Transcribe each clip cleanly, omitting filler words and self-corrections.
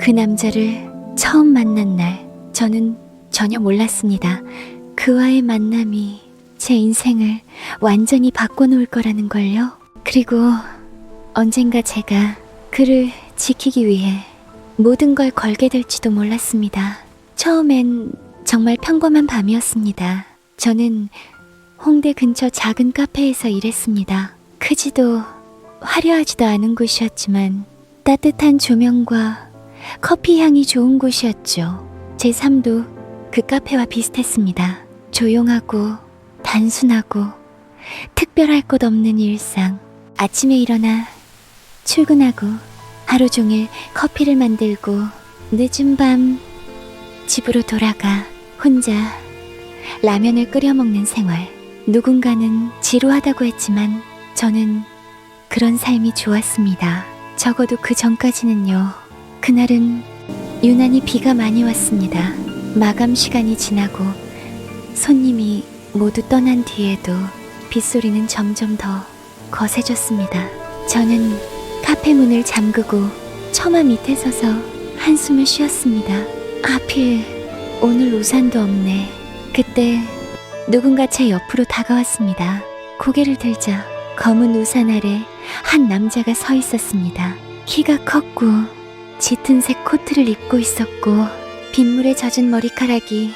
그 남자를 처음 만난 날, 저는 전혀 몰랐습니다. 그와의 만남이 제 인생을 완전히 바꿔놓을 거라는 걸요. 그리고 언젠가 제가 그를 지키기 위해 모든 걸 걸게 될지도 몰랐습니다. 처음엔 정말 평범한 밤이었습니다. 저는 홍대 근처 작은 카페에서 일했습니다. 크지도 화려하지도 않은 곳이었지만 따뜻한 조명과 커피 향이 좋은 곳이었죠. 제 삶도 그 카페와 비슷했습니다. 조용하고 단순하고 특별할 것 없는 일상. 아침에 일어나 출근하고 하루 종일 커피를 만들고 늦은 밤 집으로 돌아가 혼자 라면을 끓여 먹는 생활. 누군가는 지루하다고 했지만 저는 그런 삶이 좋았습니다. 적어도 그 전까지는요. 그날은 유난히 비가 많이 왔습니다. 마감 시간이 지나고 손님이 모두 떠난 뒤에도 빗소리는 점점 더 거세졌습니다. 저는 카페 문을 잠그고 처마 밑에 서서 한숨을 쉬었습니다. 하필 오늘 우산도 없네. 그때 누군가 제 옆으로 다가왔습니다. 고개를 들자 검은 우산 아래 한 남자가 서 있었습니다. 키가 컸고 짙은 색 코트를 입고 있었고 빗물에 젖은 머리카락이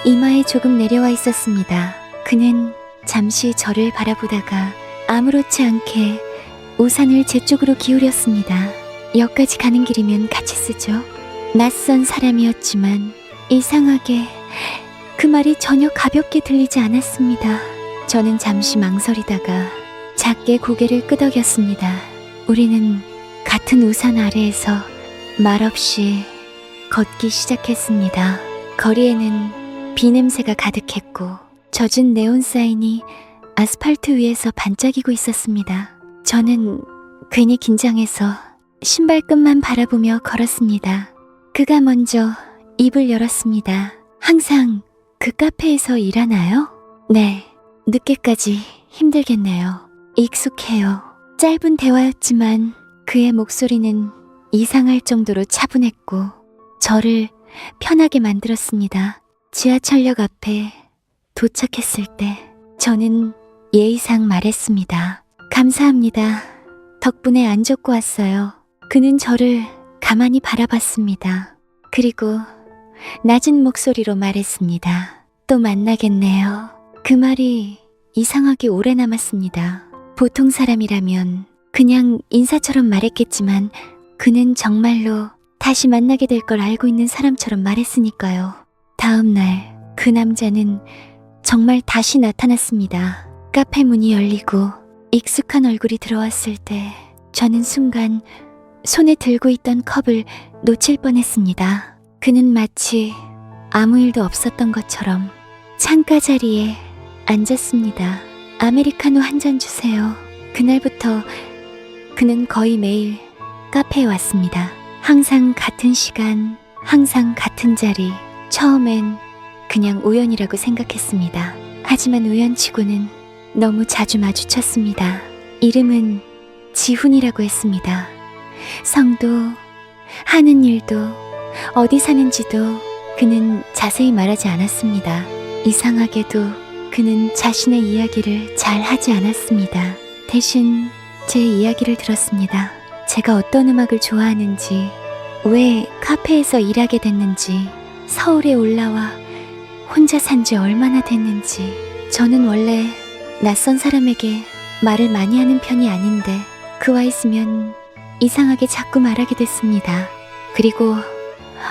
이마에 조금 내려와 있었습니다. 그는 잠시 저를 바라보다가 아무렇지 않게 우산을 제 쪽으로 기울였습니다. 역까지 가는 길이면 같이 쓰죠. 낯선 사람이었지만 이상하게 그 말이 전혀 가볍게 들리지 않았습니다. 저는 잠시 망설이다가 작게 고개를 끄덕였습니다. 우리는 같은 우산 아래에서 말없이 걷기 시작했습니다. 거리에는 비 냄새가 가득했고 젖은 네온 사인이 아스팔트 위에서 반짝이고 있었습니다. 저는 괜히 긴장해서 신발끈만 바라보며 걸었습니다. 그가 먼저 입을 열었습니다. 항상 그 카페에서 일하나요? 네, 늦게까지 힘들겠네요. 익숙해요. 짧은 대화였지만 그의 목소리는 이상할 정도로 차분했고 저를 편하게 만들었습니다. 지하철역 앞에 도착했을 때 저는 예의상 말했습니다. 감사합니다. 덕분에 안 젖고 왔어요. 그는 저를 가만히 바라봤습니다. 그리고 낮은 목소리로 말했습니다. 또 만나겠네요. 그 말이 이상하게 오래 남았습니다. 보통 사람이라면 그냥 인사처럼 말했겠지만 그는 정말로 다시 만나게 될 걸 알고 있는 사람처럼 말했으니까요. 다음 날 그 남자는 정말 다시 나타났습니다. 카페 문이 열리고 익숙한 얼굴이 들어왔을 때 저는 순간 손에 들고 있던 컵을 놓칠 뻔했습니다. 그는 마치 아무 일도 없었던 것처럼 창가 자리에 앉았습니다. 아메리카노 한 잔 주세요. 그날부터 그는 거의 매일 카페에 왔습니다. 항상 같은 시간, 항상 같은 자리. 처음엔 그냥 우연이라고 생각했습니다. 하지만 우연치고는 너무 자주 마주쳤습니다. 이름은 지훈이라고 했습니다. 성도, 하는 일도, 어디 사는지도 그는 자세히 말하지 않았습니다. 이상하게도 그는 자신의 이야기를 잘 하지 않았습니다. 대신 제 이야기를 들었습니다. 제가 어떤 음악을 좋아하는지, 왜 카페에서 일하게 됐는지, 서울에 올라와 혼자 산 지 얼마나 됐는지. 저는 원래 낯선 사람에게 말을 많이 하는 편이 아닌데 그와 있으면 이상하게 자꾸 말하게 됐습니다. 그리고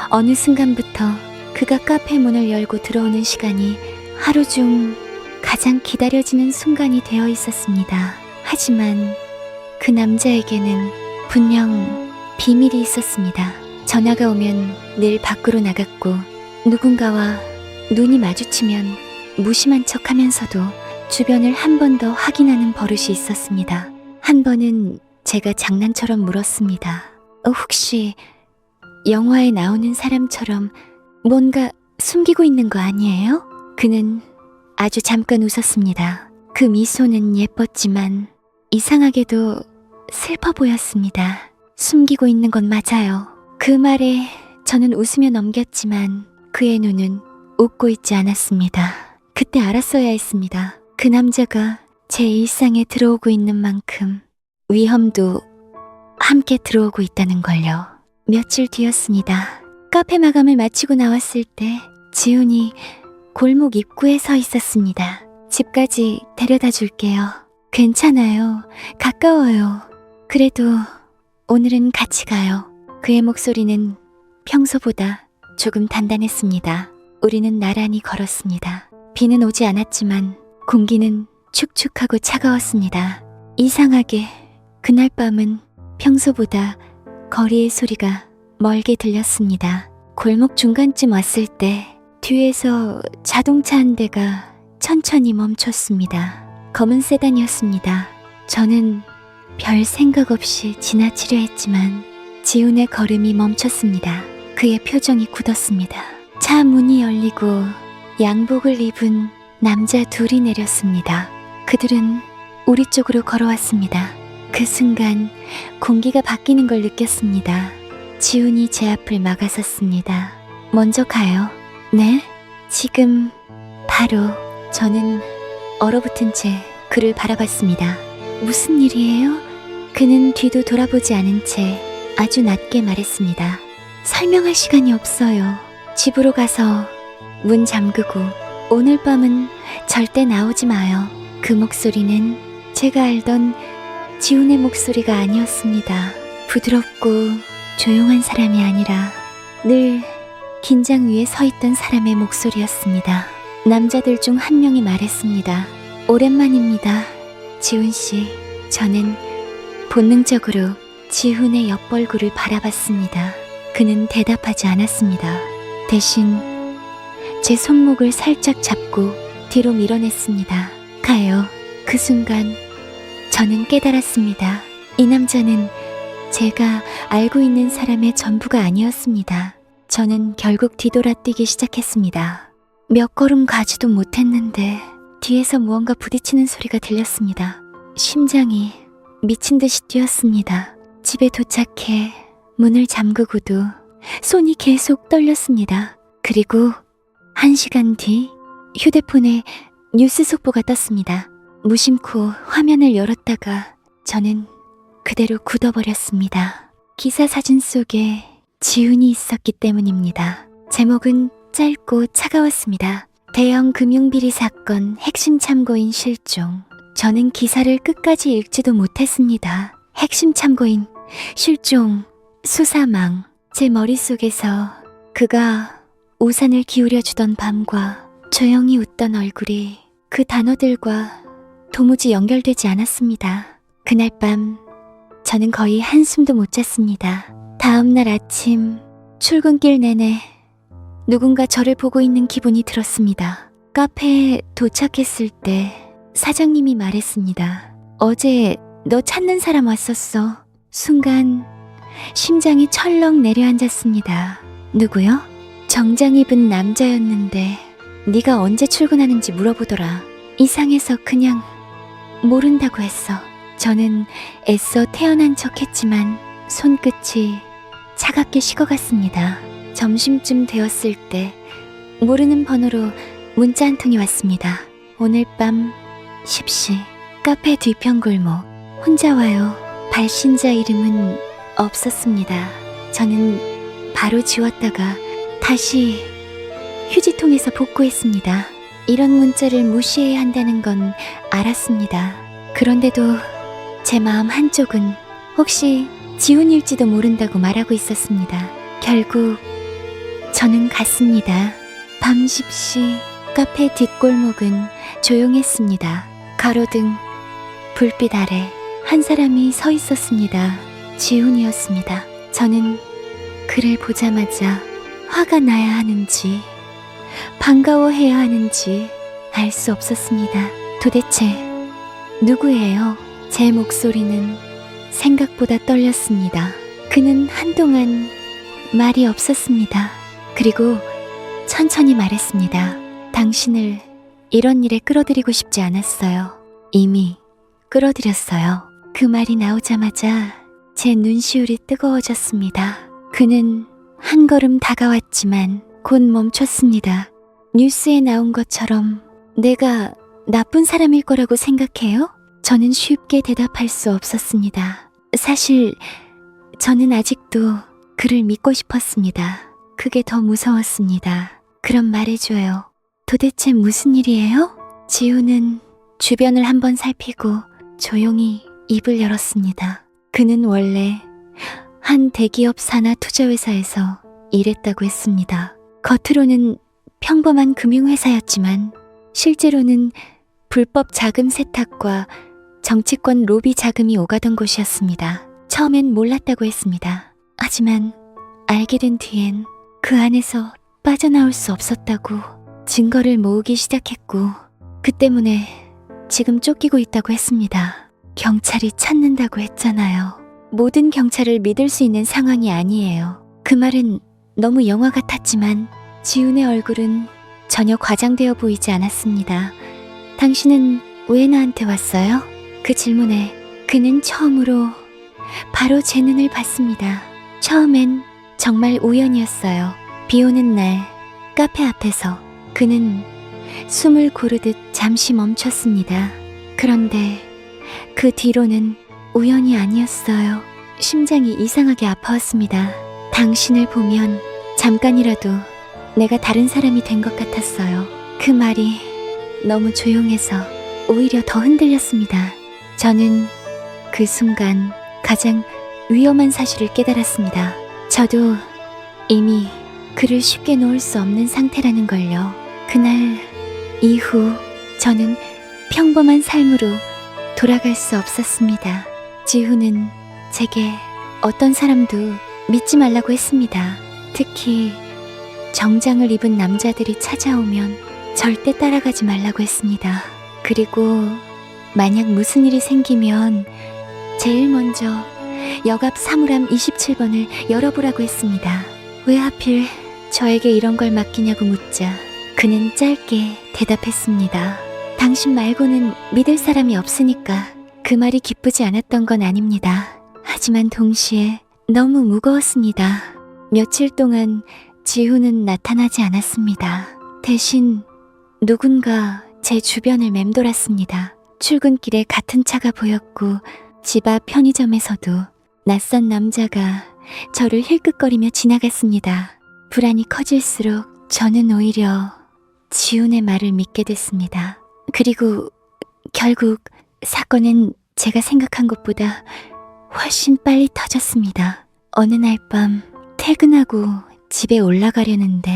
어느 순간부터 그가 카페 문을 열고 들어오는 시간이 하루 중 가장 기다려지는 순간이 되어 있었습니다. 하지만 그 남자에게는 분명 비밀이 있었습니다. 전화가 오면 늘 밖으로 나갔고 누군가와 눈이 마주치면 무심한 척 하면서도 주변을 한 번 더 확인하는 버릇이 있었습니다. 한 번은 제가 장난처럼 물었습니다. 혹시 영화에 나오는 사람처럼 뭔가 숨기고 있는 거 아니에요? 그는 아주 잠깐 웃었습니다. 그 미소는 예뻤지만 이상하게도 슬퍼 보였습니다. 숨기고 있는 건 맞아요. 그 말에 저는 웃으며 넘겼지만 그의 눈은 웃고 있지 않았습니다. 그때 알았어야 했습니다. 그 남자가 제 일상에 들어오고 있는 만큼 위험도 함께 들어오고 있다는 걸요. 며칠 뒤였습니다. 카페 마감을 마치고 나왔을 때 지훈이 골목 입구에 서 있었습니다. 집까지 데려다 줄게요. 괜찮아요. 가까워요. 그래도 오늘은 같이 가요. 그의 목소리는 평소보다 조금 단단했습니다. 우리는 나란히 걸었습니다. 비는 오지 않았지만 공기는 축축하고 차가웠습니다. 이상하게 그날 밤은 평소보다 거리의 소리가 멀게 들렸습니다. 골목 중간쯤 왔을 때 뒤에서 자동차 한 대가 천천히 멈췄습니다. 검은 세단이었습니다. 저는 별 생각 없이 지나치려 했지만 지훈의 걸음이 멈췄습니다. 그의 표정이 굳었습니다. 차 문이 열리고 양복을 입은 남자 둘이 내렸습니다. 그들은 우리 쪽으로 걸어왔습니다. 그 순간 공기가 바뀌는 걸 느꼈습니다. 지훈이 제 앞을 막아섰습니다. 먼저 가요. 네? 지금 바로. 저는 얼어붙은 채 그를 바라봤습니다. 무슨 일이에요? 그는 뒤도 돌아보지 않은 채 아주 낮게 말했습니다. 설명할 시간이 없어요. 집으로 가서 문 잠그고 오늘 밤은 절대 나오지 마요. 그 목소리는 제가 알던 지훈의 목소리가 아니었습니다. 부드럽고 조용한 사람이 아니라 늘 긴장 위에 서 있던 사람의 목소리였습니다. 남자들 중 한 명이 말했습니다. 오랜만입니다. 지훈 씨. 저는 본능적으로 지훈의 옆벌구를 바라봤습니다. 그는 대답하지 않았습니다. 대신 제 손목을 살짝 잡고 뒤로 밀어냈습니다. 가요. 그 순간 저는 깨달았습니다. 이 남자는 제가 알고 있는 사람의 전부가 아니었습니다. 저는 결국 뒤돌아뛰기 시작했습니다. 몇 걸음 가지도 못했는데 뒤에서 무언가 부딪히는 소리가 들렸습니다. 심장이 미친 듯이 뛰었습니다. 집에 도착해 문을 잠그고도 손이 계속 떨렸습니다. 그리고 1시간 뒤 휴대폰에 뉴스 속보가 떴습니다. 무심코 화면을 열었다가 저는 그대로 굳어버렸습니다. 기사 사진 속에 지훈이 있었기 때문입니다. 제목은 짧고 차가웠습니다. 대형 금융비리 사건 핵심 참고인 실종. 저는 기사를 끝까지 읽지도 못했습니다. 핵심 참고인, 실종, 수사망. 제 머릿속에서 그가 우산을 기울여주던 밤과 조용히 웃던 얼굴이 그 단어들과 도무지 연결되지 않았습니다. 그날 밤 저는 거의 한숨도 못 잤습니다. 다음날 아침 출근길 내내 누군가 저를 보고 있는 기분이 들었습니다. 카페에 도착했을 때 사장님이 말했습니다. 어제 너 찾는 사람 왔었어. 순간 심장이 철렁 내려앉았습니다. 누구요? 정장 입은 남자였는데 네가 언제 출근하는지 물어보더라. 이상해서 그냥 모른다고 했어. 저는 애써 태어난 척했지만 손끝이 차갑게 식어갔습니다. 점심쯤 되었을 때 모르는 번호로 문자 한 통이 왔습니다. 오늘 밤 10시 카페 뒤편 골목. 혼자 와요. 발신자 이름은 없었습니다. 저는 바로 지웠다가 다시 휴지통에서 복구했습니다. 이런 문자를 무시해야 한다는 건 알았습니다. 그런데도 제 마음 한쪽은 혹시 지훈일지도 모른다고 말하고 있었습니다. 결국 저는 갔습니다. 밤 10시 카페 뒷골목은 조용했습니다. 가로등, 불빛 아래 한 사람이 서 있었습니다. 지훈이었습니다. 저는 그를 보자마자 화가 나야 하는지 반가워해야 하는지 알 수 없었습니다. 도대체 누구예요? 제 목소리는 생각보다 떨렸습니다. 그는 한동안 말이 없었습니다. 그리고 천천히 말했습니다. 당신을 이런 일에 끌어들이고 싶지 않았어요. 이미 끌어들였어요. 그 말이 나오자마자 제 눈시울이 뜨거워졌습니다. 그는 한 걸음 다가왔지만 곧 멈췄습니다. 뉴스에 나온 것처럼 내가 나쁜 사람일 거라고 생각해요? 저는 쉽게 대답할 수 없었습니다. 사실 저는 아직도 그를 믿고 싶었습니다. 그게 더 무서웠습니다. 그럼 말해줘요. 도대체 무슨 일이에요? 지우는 주변을 한번 살피고 조용히 입을 열었습니다. 그는 원래 한 대기업 산하 투자회사에서 일했다고 했습니다. 겉으로는 평범한 금융회사였지만 실제로는 불법 자금 세탁과 정치권 로비 자금이 오가던 곳이었습니다. 처음엔 몰랐다고 했습니다. 하지만 알게 된 뒤엔 그 안에서 빠져나올 수 없었다고 증거를 모으기 시작했고 그 때문에 지금 쫓기고 있다고 했습니다. 경찰이 찾는다고 했잖아요. 모든 경찰을 믿을 수 있는 상황이 아니에요. 그 말은 너무 영화 같았지만 지훈의 얼굴은 전혀 과장되어 보이지 않았습니다. 당신은 왜 나한테 왔어요? 그 질문에 그는 처음으로 바로 제 눈을 봤습니다. 처음엔 정말 우연이었어요. 비 오는 날 카페 앞에서 그는 숨을 고르듯 잠시 멈췄습니다. 그런데 그 뒤로는 우연이 아니었어요. 심장이 이상하게 아파왔습니다. 당신을 보면 잠깐이라도 내가 다른 사람이 된 것 같았어요. 그 말이 너무 조용해서 오히려 더 흔들렸습니다. 저는 그 순간 가장 위험한 사실을 깨달았습니다. 저도 이미 그를 쉽게 놓을 수 없는 상태라는 걸요. 그날 이후 저는 평범한 삶으로 돌아갈 수 없었습니다. 지훈은 제게 어떤 사람도 믿지 말라고 했습니다. 특히 정장을 입은 남자들이 찾아오면 절대 따라가지 말라고 했습니다. 그리고 만약 무슨 일이 생기면 제일 먼저 역앞 사물함 27번을 열어보라고 했습니다. 왜 하필 저에게 이런 걸 맡기냐고 묻자 그는 짧게 대답했습니다. 당신 말고는 믿을 사람이 없으니까. 그 말이 기쁘지 않았던 건 아닙니다. 하지만 동시에 너무 무거웠습니다. 며칠 동안 지훈은 나타나지 않았습니다. 대신 누군가 제 주변을 맴돌았습니다. 출근길에 같은 차가 보였고 집 앞 편의점에서도 낯선 남자가 저를 힐끗거리며 지나갔습니다. 불안이 커질수록 저는 오히려 지훈의 말을 믿게 됐습니다. 그리고 결국 사건은 제가 생각한 것보다 훨씬 빨리 터졌습니다. 어느 날 밤 퇴근하고 집에 올라가려는데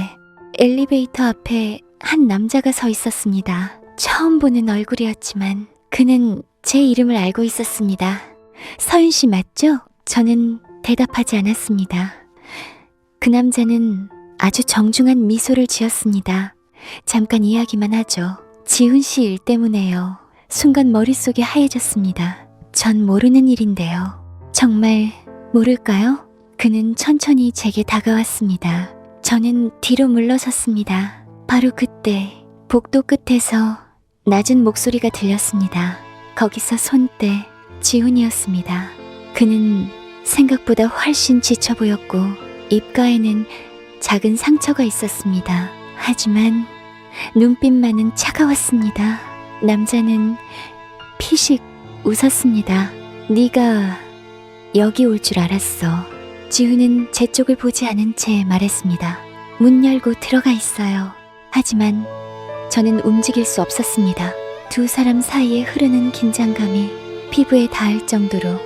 엘리베이터 앞에 한 남자가 서 있었습니다. 처음 보는 얼굴이었지만 그는 제 이름을 알고 있었습니다. 서윤 씨 맞죠? 저는 대답하지 않았습니다. 그 남자는 아주 정중한 미소를 지었습니다. 잠깐 이야기만 하죠. 지훈 씨 일 때문에요. 순간 머릿속이 하얘졌습니다. 전 모르는 일인데요. 정말 모를까요? 그는 천천히 제게 다가왔습니다. 저는 뒤로 물러섰습니다. 바로 그때 복도 끝에서 낮은 목소리가 들렸습니다. 거기서 손때 지훈이었습니다. 그는 생각보다 훨씬 지쳐 보였고 입가에는 작은 상처가 있었습니다. 하지만 눈빛만은 차가웠습니다. 남자는 피식 웃었습니다. 네가 여기 올 줄 알았어. 지훈은 제 쪽을 보지 않은 채 말했습니다. 문 열고 들어가 있어요. 하지만 저는 움직일 수 없었습니다. 두 사람 사이에 흐르는 긴장감이 피부에 닿을 정도로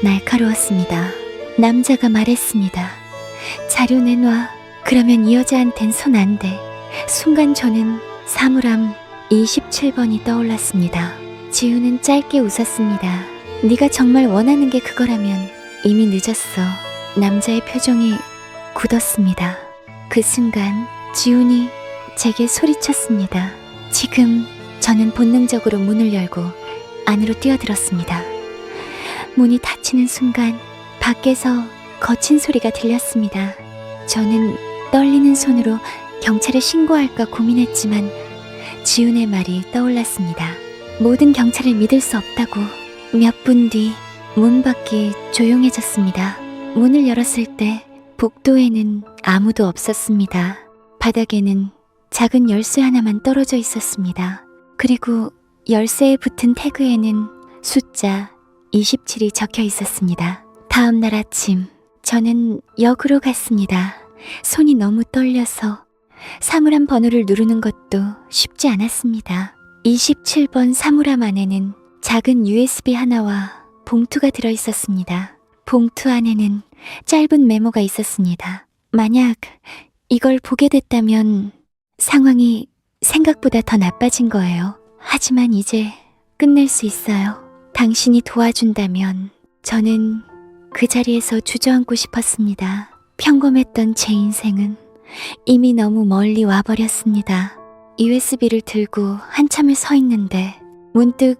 날카로웠습니다. 남자가 말했습니다. 자료 내놔. 그러면 이 여자한텐 손 안 대. 순간 저는 사물함 27번이 떠올랐습니다. 지훈은 짧게 웃었습니다. 네가 정말 원하는 게 그거라면 이미 늦었어. 남자의 표정이 굳었습니다. 그 순간 지훈이 제게 소리쳤습니다. 지금. 저는 본능적으로 문을 열고 안으로 뛰어들었습니다. 문이 닫히는 순간 밖에서 거친 소리가 들렸습니다. 저는 떨리는 손으로 경찰에 신고할까 고민했지만 지훈의 말이 떠올랐습니다. 모든 경찰을 믿을 수 없다고. 몇 분 뒤 문 밖이 조용해졌습니다. 문을 열었을 때 복도에는 아무도 없었습니다. 바닥에는 작은 열쇠 하나만 떨어져 있었습니다. 그리고 열쇠에 붙은 태그에는 숫자 27이 적혀 있었습니다. 다음 날 아침, 저는 역으로 갔습니다. 손이 너무 떨려서 사물함 번호를 누르는 것도 쉽지 않았습니다. 27번 사물함 안에는 작은 USB 하나와 봉투가 들어 있었습니다. 봉투 안에는 짧은 메모가 있었습니다. 만약 이걸 보게 됐다면 상황이 생각보다 더 나빠진 거예요. 하지만 이제 끝낼 수 있어요. 당신이 도와준다면. 저는 그 자리에서 주저앉고 싶었습니다. 평범했던 제 인생은 이미 너무 멀리 와버렸습니다. USB를 들고 한참을 서 있는데 문득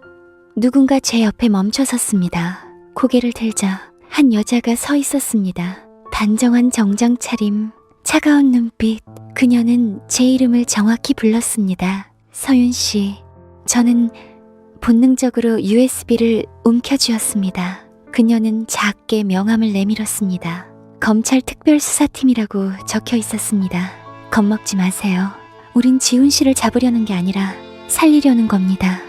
누군가 제 옆에 멈춰섰습니다. 고개를 들자 한 여자가 서 있었습니다. 단정한 정장 차림, 차가운 눈빛. 그녀는 제 이름을 정확히 불렀습니다. 서윤 씨. 저는 본능적으로 USB를 움켜쥐었습니다. 그녀는 작게 명함을 내밀었습니다. 검찰 특별수사팀이라고 적혀 있었습니다. 겁먹지 마세요. 우린 지훈 씨를 잡으려는 게 아니라 살리려는 겁니다.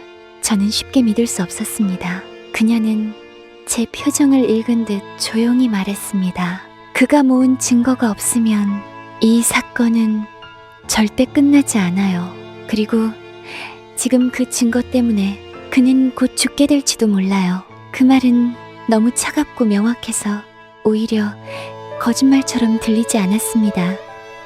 저는 쉽게 믿을 수 없었습니다. 그녀는 제 표정을 읽은 듯 조용히 말했습니다. 그가 모은 증거가 없으면 이 사건은 절대 끝나지 않아요. 그리고 지금 그 증거 때문에 그는 곧 죽게 될지도 몰라요. 그 말은 너무 차갑고 명확해서 오히려 거짓말처럼 들리지 않았습니다.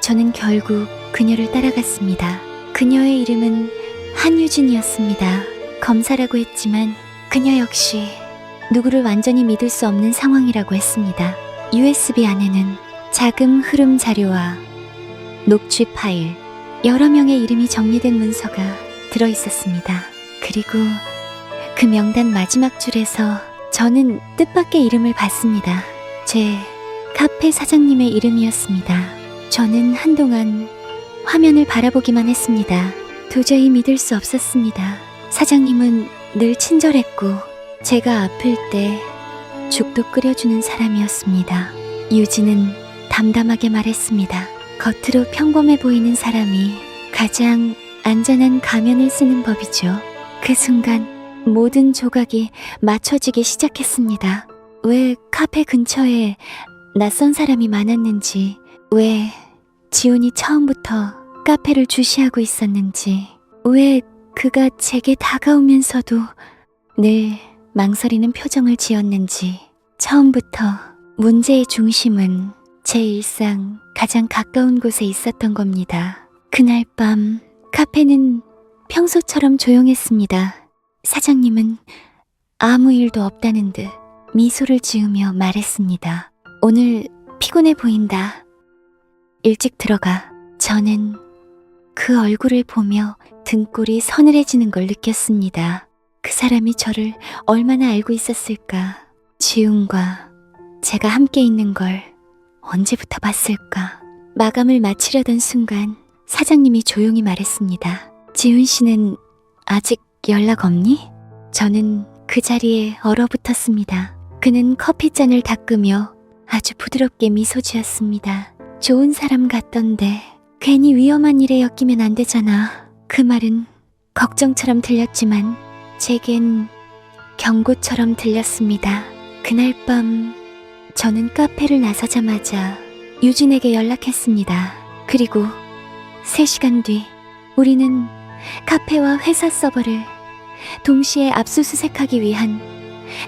저는 결국 그녀를 따라갔습니다. 그녀의 이름은 한유진이었습니다. 검사라고 했지만 그녀 역시 누구를 완전히 믿을 수 없는 상황이라고 했습니다. USB 안에는 자금 흐름 자료와 녹취 파일, 여러 명의 이름이 정리된 문서가 들어 있었습니다. 그리고 그 명단 마지막 줄에서 저는 뜻밖의 이름을 봤습니다. 제 카페 사장님의 이름이었습니다. 저는 한동안 화면을 바라보기만 했습니다. 도저히 믿을 수 없었습니다. 사장님은 늘 친절했고 제가 아플 때 죽도 끓여주는 사람이었습니다. 유진은 담담하게 말했습니다. 겉으로 평범해 보이는 사람이 가장 안전한 가면을 쓰는 법이죠. 그 순간 모든 조각이 맞춰지기 시작했습니다. 왜 카페 근처에 낯선 사람이 많았는지, 왜 지훈이 처음부터 카페를 주시하고 있었는지, 왜 그가 제게 다가오면서도 늘 망설이는 표정을 지었는지. 처음부터 문제의 중심은 제 일상 가장 가까운 곳에 있었던 겁니다. 그날 밤 카페는 평소처럼 조용했습니다. 사장님은 아무 일도 없다는 듯 미소를 지으며 말했습니다. 오늘 피곤해 보인다. 일찍 들어가. 저는 그 얼굴을 보며 등골이 서늘해지는 걸 느꼈습니다. 그 사람이 저를 얼마나 알고 있었을까. 지훈과 제가 함께 있는 걸 언제부터 봤을까. 마감을 마치려던 순간 사장님이 조용히 말했습니다. 지훈 씨는 아직 연락 없니? 저는 그 자리에 얼어붙었습니다. 그는 커피잔을 닦으며 아주 부드럽게 미소 지었습니다. 좋은 사람 같던데 괜히 위험한 일에 엮이면 안 되잖아. 그 말은 걱정처럼 들렸지만 제겐 경고처럼 들렸습니다. 그날 밤 저는 카페를 나서자마자 유진에게 연락했습니다. 그리고 3시간 뒤 우리는 카페와 회사 서버를 동시에 압수수색하기 위한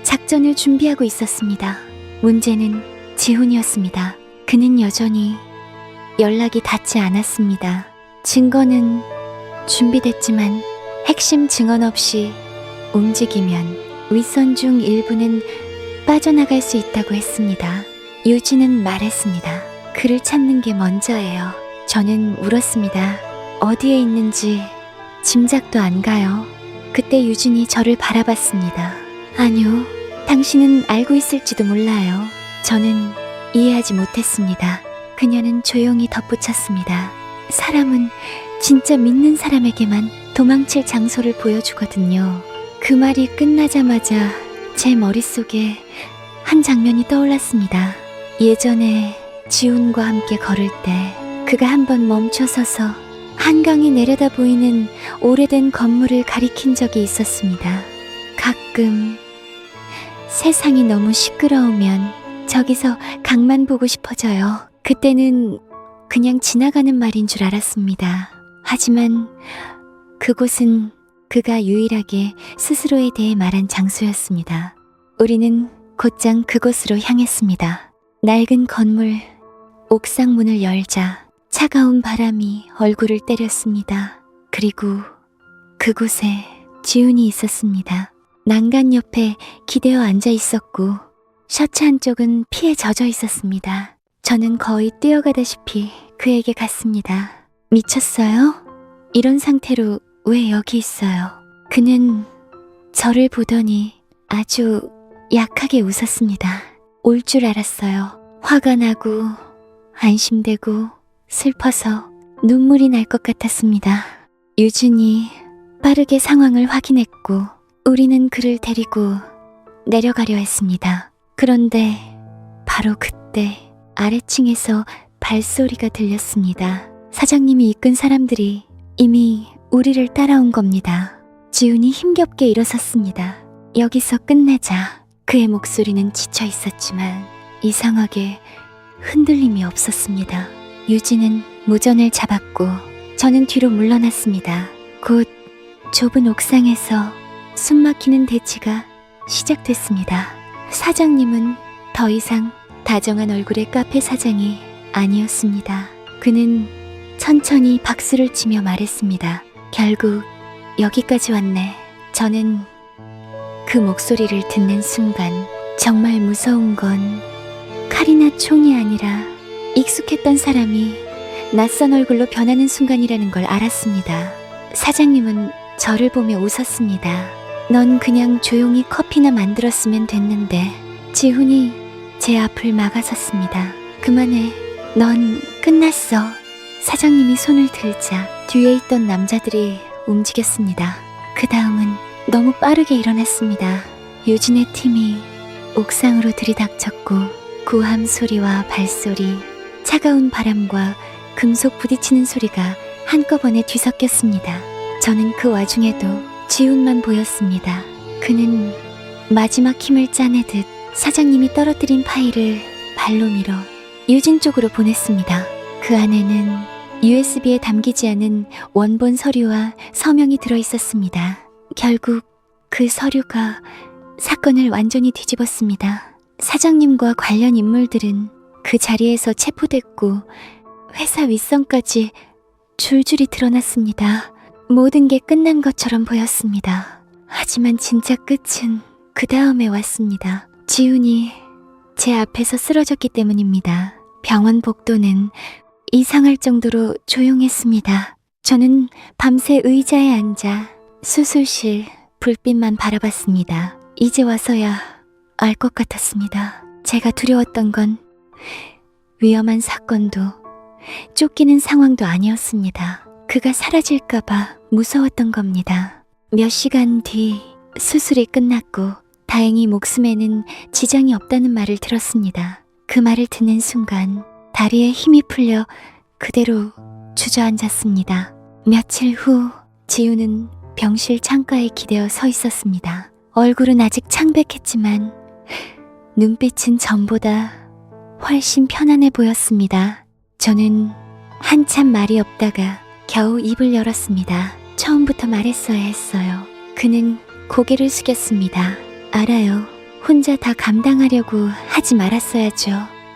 작전을 준비하고 있었습니다. 문제는 지훈이었습니다. 그는 여전히 연락이 닿지 않았습니다. 증거는 준비됐지만 핵심 증언 없이 움직이면 윗선 중 일부는 빠져나갈 수 있다고 했습니다. 유진은 말했습니다. 그를 찾는 게 먼저예요. 저는 울었습니다. 어디에 있는지 짐작도 안 가요. 그때 유진이 저를 바라봤습니다. 아니요, 당신은 알고 있을지도 몰라요. 저는 이해하지 못했습니다. 그녀는 조용히 덧붙였습니다. 사람은 진짜 믿는 사람에게만 도망칠 장소를 보여주거든요. 그 말이 끝나자마자 제 머릿속에 한 장면이 떠올랐습니다. 예전에 지훈과 함께 걸을 때 그가 한번 멈춰서서 한강이 내려다 보이는 오래된 건물을 가리킨 적이 있었습니다. 가끔 세상이 너무 시끄러우면 저기서 강만 보고 싶어져요. 그때는 그냥 지나가는 말인 줄 알았습니다. 하지만 그곳은 그가 유일하게 스스로에 대해 말한 장소였습니다. 우리는 곧장 그곳으로 향했습니다. 낡은 건물, 옥상 문을 열자 차가운 바람이 얼굴을 때렸습니다. 그리고 그곳에 지훈이 있었습니다. 난간 옆에 기대어 앉아 있었고 셔츠 한쪽은 피에 젖어 있었습니다. 저는 거의 뛰어가다시피 그에게 갔습니다. 미쳤어요? 이런 상태로 왜 여기 있어요? 그는 저를 보더니 아주 약하게 웃었습니다. 올 줄 알았어요. 화가 나고 안심되고 슬퍼서 눈물이 날 것 같았습니다. 유진이 빠르게 상황을 확인했고 우리는 그를 데리고 내려가려 했습니다. 그런데 바로 그때 아래층에서 발소리가 들렸습니다. 사장님이 이끈 사람들이 이미 우리를 따라온 겁니다. 지훈이 힘겹게 일어섰습니다. 여기서 끝내자. 그의 목소리는 지쳐 있었지만 이상하게 흔들림이 없었습니다. 유진은 무전을 잡았고 저는 뒤로 물러났습니다. 곧 좁은 옥상에서 숨막히는 대치가 시작됐습니다. 사장님은 더 이상 다정한 얼굴의 카페 사장이 아니었습니다. 그는 천천히 박수를 치며 말했습니다. 결국 여기까지 왔네. 저는 그 목소리를 듣는 순간 정말 무서운 건 칼이나 총이 아니라 익숙했던 사람이 낯선 얼굴로 변하는 순간이라는 걸 알았습니다. 사장님은 저를 보며 웃었습니다. 넌 그냥 조용히 커피나 만들었으면 됐는데. 지훈이 제 앞을 막아섰습니다. 그만해. 넌 끝났어. 사장님이 손을 들자 뒤에 있던 남자들이 움직였습니다. 그 다음은 너무 빠르게 일어났습니다. 유진의 팀이 옥상으로 들이닥쳤고 고함 소리와 발소리, 차가운 바람과 금속 부딪히는 소리가 한꺼번에 뒤섞였습니다. 저는 그 와중에도 지훈만 보였습니다. 그는 마지막 힘을 짜내듯 사장님이 떨어뜨린 파일을 발로 밀어 유진 쪽으로 보냈습니다. 그 안에는 USB에 담기지 않은 원본 서류와 서명이 들어있었습니다. 결국 그 서류가 사건을 완전히 뒤집었습니다. 사장님과 관련 인물들은 그 자리에서 체포됐고 회사 윗선까지 줄줄이 드러났습니다. 모든 게 끝난 것처럼 보였습니다. 하지만 진짜 끝은 그 다음에 왔습니다. 지훈이 제 앞에서 쓰러졌기 때문입니다. 병원 복도는 이상할 정도로 조용했습니다. 저는 밤새 의자에 앉아 수술실 불빛만 바라봤습니다. 이제 와서야 알 것 같았습니다. 제가 두려웠던 건 위험한 사건도 쫓기는 상황도 아니었습니다. 그가 사라질까봐 무서웠던 겁니다. 몇 시간 뒤 수술이 끝났고 다행히 목숨에는 지장이 없다는 말을 들었습니다. 그 말을 듣는 순간 다리에 힘이 풀려 그대로 주저앉았습니다. 며칠 후 지우는 병실 창가에 기대어 서 있었습니다. 얼굴은 아직 창백했지만 눈빛은 전보다 훨씬 편안해 보였습니다. 저는 한참 말이 없다가 겨우 입을 열었습니다. 처음부터 말했어야 했어요. 그는 고개를 숙였습니다. 알아요. 혼자 다 감당하려고 하지 말았어야죠.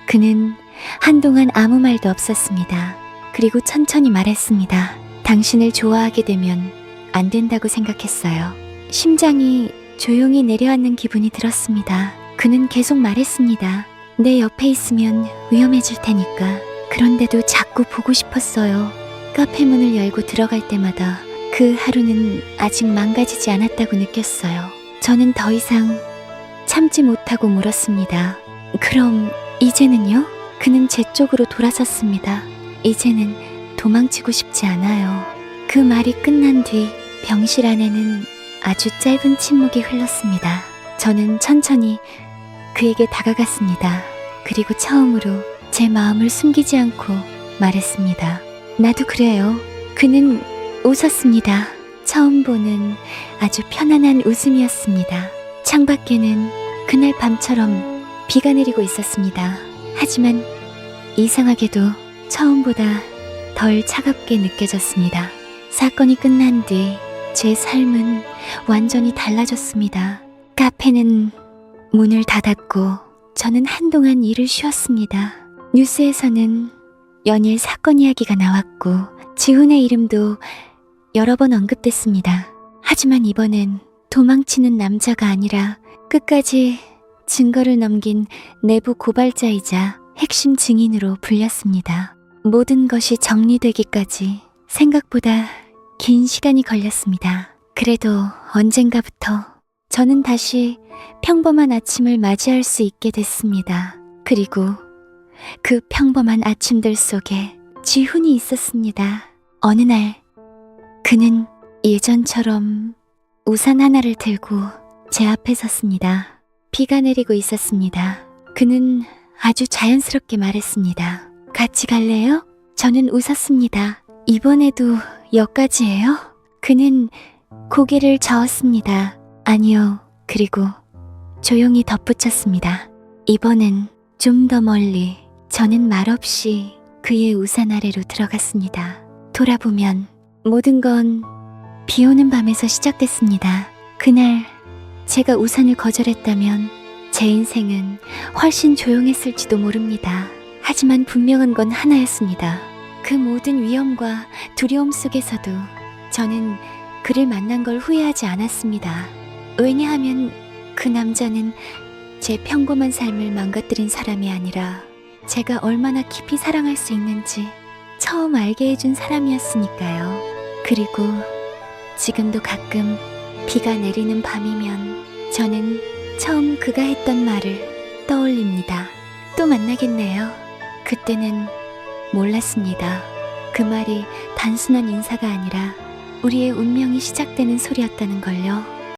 그는 한동안 아무 말도 없었습니다. 그리고 천천히 말했습니다. 당신을 좋아하게 되면 안 된다고 생각했어요. 심장이 조용히 내려앉는 기분이 들었습니다. 그는 계속 말했습니다. 내 옆에 있으면 위험해질 테니까. 그런데도 자꾸 보고 싶었어요. 카페 문을 열고 들어갈 때마다 그 하루는 아직 망가지지 않았다고 느꼈어요. 저는 더 이상 참지 못하고 물었습니다. 그럼 이제는요? 그는 제 쪽으로 돌아섰습니다. 이제는 도망치고 싶지 않아요. 그 말이 끝난 뒤 병실 안에는 아주 짧은 침묵이 흘렀습니다. 저는 천천히 그에게 다가갔습니다. 그리고 처음으로 제 마음을 숨기지 않고 말했습니다. 나도 그래요. 그는 웃었습니다. 처음 보는 아주 편안한 웃음이었습니다. 창밖에는 그날 밤처럼 비가 내리고 있었습니다. 하지만 이상하게도 처음보다 덜 차갑게 느껴졌습니다. 사건이 끝난 뒤 제 삶은 완전히 달라졌습니다. 카페는 문을 닫았고 저는 한동안 일을 쉬었습니다. 뉴스에서는 연일 사건 이야기가 나왔고 지훈의 이름도 여러 번 언급됐습니다. 하지만 이번엔 도망치는 남자가 아니라 끝까지 증거를 넘긴 내부 고발자이자 핵심 증인으로 불렸습니다. 모든 것이 정리되기까지 생각보다 긴 시간이 걸렸습니다. 그래도 언젠가부터 저는 다시 평범한 아침을 맞이할 수 있게 됐습니다. 그리고 그 평범한 아침들 속에 지훈이 있었습니다. 어느 날 그는 예전처럼 우산 하나를 들고 제 앞에 섰습니다. 비가 내리고 있었습니다. 그는 아주 자연스럽게 말했습니다. 같이 갈래요? 저는 웃었습니다. 이번에도 여기까지예요? 그는 고개를 저었습니다. 아니요. 그리고 조용히 덧붙였습니다. 이번엔 좀 더 멀리. 저는 말없이 그의 우산 아래로 들어갔습니다. 돌아보면 모든 건 비 오는 밤에서 시작됐습니다. 그날 제가 우산을 거절했다면 제 인생은 훨씬 조용했을지도 모릅니다. 하지만 분명한 건 하나였습니다. 그 모든 위험과 두려움 속에서도 저는 그를 만난 걸 후회하지 않았습니다. 왜냐하면 그 남자는 제 평범한 삶을 망가뜨린 사람이 아니라 제가 얼마나 깊이 사랑할 수 있는지 처음 알게 해준 사람이었으니까요. 그리고 지금도 가끔 비가 내리는 밤이면 저는 처음 그가 했던 말을 떠올립니다. 또 만나겠네요. 그때는 몰랐습니다. 그 말이 단순한 인사가 아니라 우리의 운명이 시작되는 소리였다는 걸요.